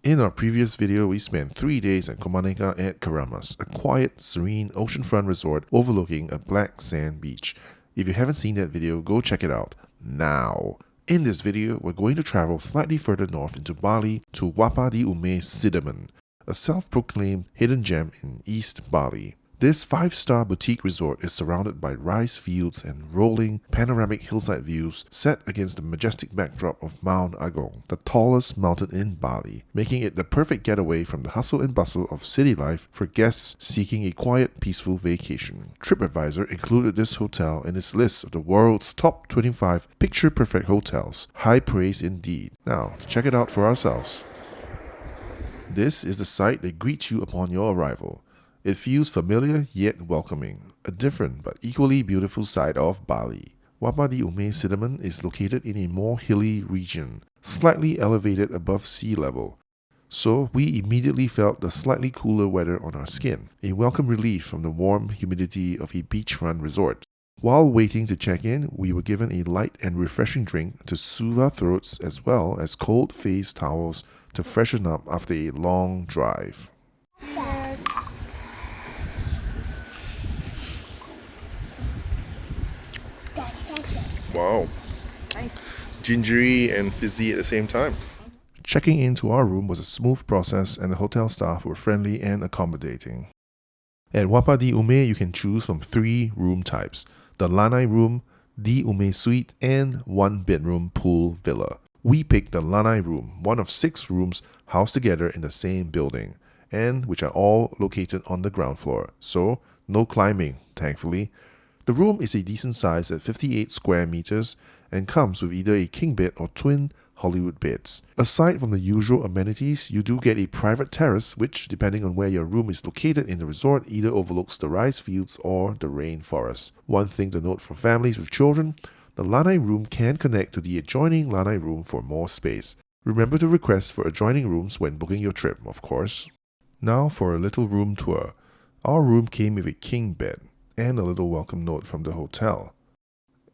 In our previous video, we spent 3 days at Komanega at Karamas, a quiet, serene oceanfront resort overlooking a black sand beach. If you haven't seen that video, go check it out now. In this video, we're going to travel slightly further north into Bali to Wapa di Ume Sidemen, a self-proclaimed hidden gem in East Bali. This 5-star boutique resort is surrounded by rice fields and rolling panoramic hillside views set against the majestic backdrop of Mount Agung, the tallest mountain in Bali, making it the perfect getaway from the hustle and bustle of city life for guests seeking a quiet, peaceful vacation. TripAdvisor included this hotel in its list of the world's top 25 picture-perfect hotels. High praise indeed. Now, to check it out for ourselves. This is the site that greets you upon your arrival. It feels familiar yet welcoming, a different but equally beautiful side of Bali. Wapa di Ume Sidemen is located in a more hilly region, slightly elevated above sea level. So we immediately felt the slightly cooler weather on our skin, a welcome relief from the warm humidity of a beachfront resort. While waiting to check in, we were given a light and refreshing drink to soothe our throats as well as cold face towels to freshen up after a long drive. Wow. Nice. Gingery and fizzy at the same time. Checking into our room was a smooth process and the hotel staff were friendly and accommodating. At Wapa di Ume, you can choose from 3 room types: the Lanai room, di Ume suite, and 1-bedroom pool villa. We picked the Lanai room, one of 6 rooms housed together in the same building, and which are all located on the ground floor, so no climbing, thankfully. The room is a decent size at 58 square meters and comes with either a king bed or twin Hollywood beds. Aside from the usual amenities, you do get a private terrace which, depending on where your room is located in the resort, either overlooks the rice fields or the rainforest. One thing to note for families with children, the Lanai room can connect to the adjoining Lanai room for more space. Remember to request for adjoining rooms when booking your trip, of course. Now for a little room tour. Our room came with a king bed and a little welcome note from the hotel.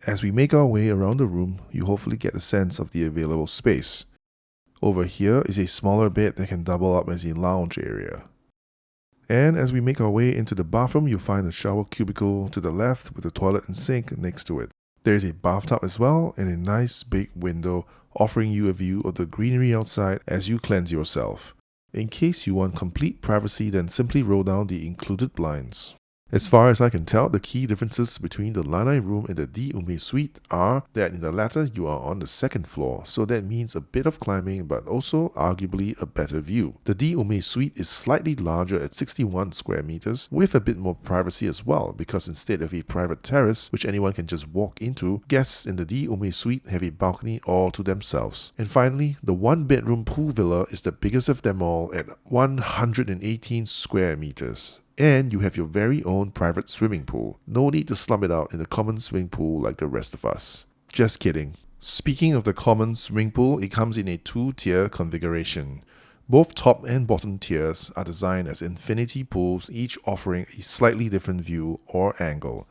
As we make our way around the room, you hopefully get a sense of the available space. Over here is a smaller bed that can double up as a lounge area. And as we make our way into the bathroom, you'll find a shower cubicle to the left with a toilet and sink next to it. There is a bathtub as well and a nice big window offering you a view of the greenery outside as you cleanse yourself. In case you want complete privacy, then simply roll down the included blinds. As far as I can tell, the key differences between the Lanai room and the di Ume suite are that in the latter you are on the 2nd floor, so that means a bit of climbing but also arguably a better view. The di Ume suite is slightly larger at 61 square meters with a bit more privacy as well, because instead of a private terrace which anyone can just walk into, guests in the di Ume suite have a balcony all to themselves. And finally, the 1-bedroom pool villa is the biggest of them all at 118 square meters. And you have your very own private swimming pool. No need to slum it out in the common swimming pool like the rest of us. Just kidding. Speaking of the common swimming pool, it comes in a 2-tier configuration. Both top and bottom tiers are designed as infinity pools, each offering a slightly different view or angle.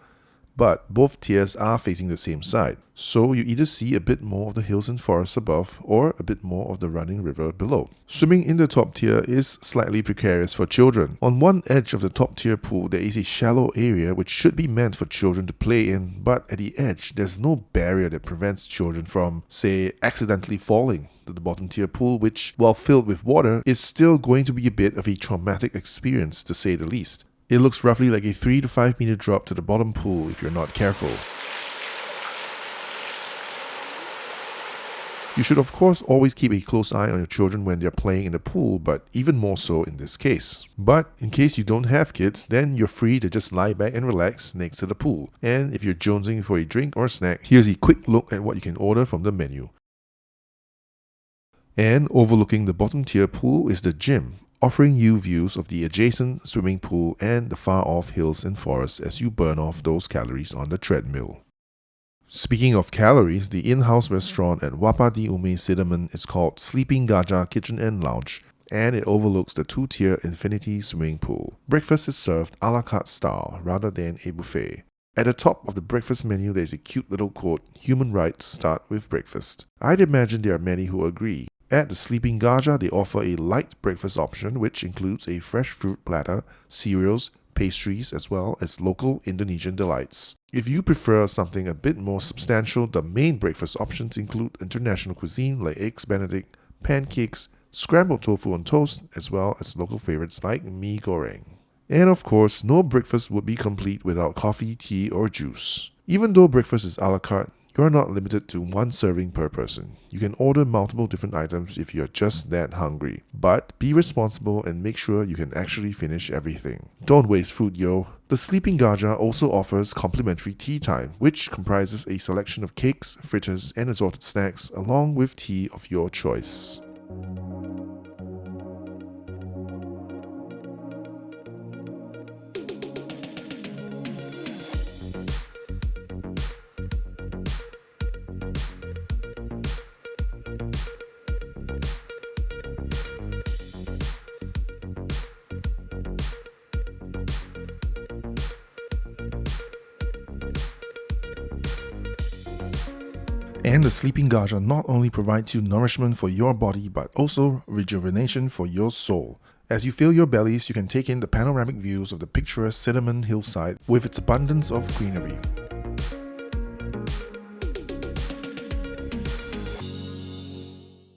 But both tiers are facing the same side, so you either see a bit more of the hills and forests above or a bit more of the running river below. Swimming in the top tier is slightly precarious for children. On one edge of the top tier pool there is a shallow area which should be meant for children to play in, but at the edge there's no barrier that prevents children from, say, accidentally falling to the bottom tier pool, which, while filled with water, is still going to be a bit of a traumatic experience to say the least. It looks roughly like a 3 to 5 meter drop to the bottom pool if you're not careful. You should of course always keep a close eye on your children when they're playing in the pool, but even more so in this case. But in case you don't have kids, then you're free to just lie back and relax next to the pool. And if you're jonesing for a drink or snack, here's a quick look at what you can order from the menu. And overlooking the bottom tier pool is the gym, offering you views of the adjacent swimming pool and the far-off hills and forests as you burn off those calories on the treadmill. Speaking of calories, the in-house restaurant at Wapa di Ume Sidemen is called Sleeping Gajah Kitchen and Lounge, and it overlooks the 2-tier infinity swimming pool. Breakfast is served a la carte style rather than a buffet. At the top of the breakfast menu there is a cute little quote, "Human rights start with breakfast." I'd imagine there are many who agree. At the Sleeping Gajah, they offer a light breakfast option which includes a fresh fruit platter, cereals, pastries, as well as local Indonesian delights. If you prefer something a bit more substantial, the main breakfast options include international cuisine like eggs benedict, pancakes, scrambled tofu on toast, as well as local favorites like mee goreng. And of course, no breakfast would be complete without coffee, tea, or juice. Even though breakfast is a la carte, you are not limited to one serving per person. You can order multiple different items if you are just that hungry. But be responsible and make sure you can actually finish everything. Don't waste food, yo. The Sleeping Gajah also offers complimentary tea time, which comprises a selection of cakes, fritters, and assorted snacks, along with tea of your choice. And the Sleeping Gajah not only provides you nourishment for your body but also rejuvenation for your soul. As you fill your bellies, you can take in the panoramic views of the picturesque Sidemen hillside with its abundance of greenery.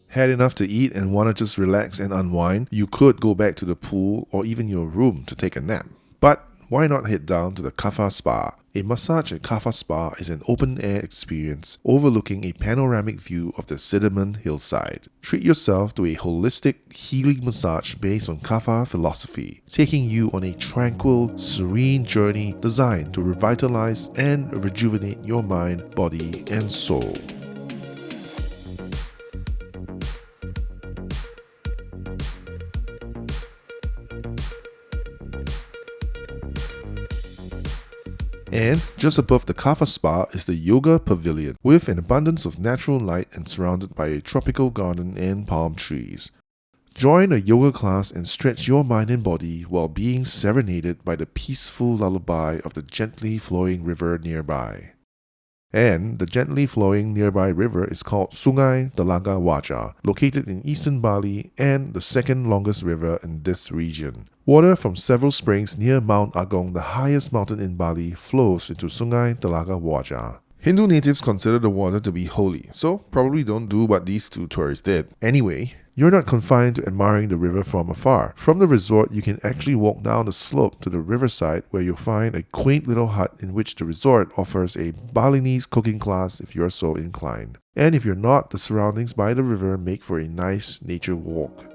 Had enough to eat and want to just relax and unwind, you could go back to the pool or even your room to take a nap. But why not head down to the Kapha Spa? A massage at Kapha Spa is an open-air experience overlooking a panoramic view of the Sidemen hillside. Treat yourself to a holistic healing massage based on Kapha philosophy, taking you on a tranquil, serene journey designed to revitalize and rejuvenate your mind, body, and soul. And just above the Kapha Spa is the Yoga Pavilion, with an abundance of natural light and surrounded by a tropical garden and palm trees. Join a yoga class and stretch your mind and body while being serenaded by the peaceful lullaby of the gently flowing river nearby. And the gently flowing nearby river is called Sungai Telaga Wajah, located in eastern Bali and the second longest river in this region. Water from several springs near Mount Agung, the highest mountain in Bali, flows into Sungai Telaga Wajah. Hindu natives consider the water to be holy, so probably don't do what these two tourists did. Anyway, you're not confined to admiring the river from afar. From the resort, you can actually walk down the slope to the riverside where you'll find a quaint little hut in which the resort offers a Balinese cooking class if you're so inclined. And if you're not, the surroundings by the river make for a nice nature walk.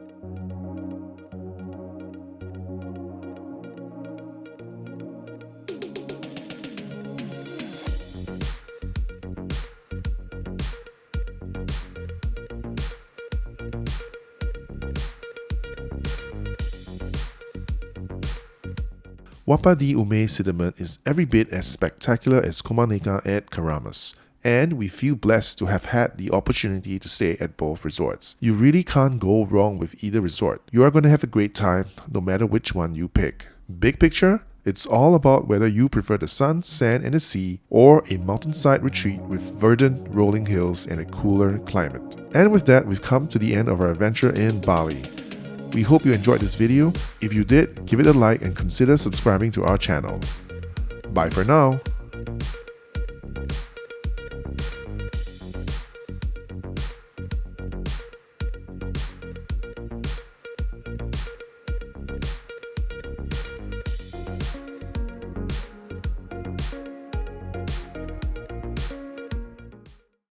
Wapa di Ume Sidemen is every bit as spectacular as Komaneka at Karamas, and we feel blessed to have had the opportunity to stay at both resorts. You really can't go wrong with either resort. You are going to have a great time no matter which one you pick. Big picture? It's all about whether you prefer the sun, sand, and the sea, or a mountainside retreat with verdant rolling hills and a cooler climate. And with that, we've come to the end of our adventure in Bali. We hope you enjoyed this video. If you did, give it a like and consider subscribing to our channel. Bye for now.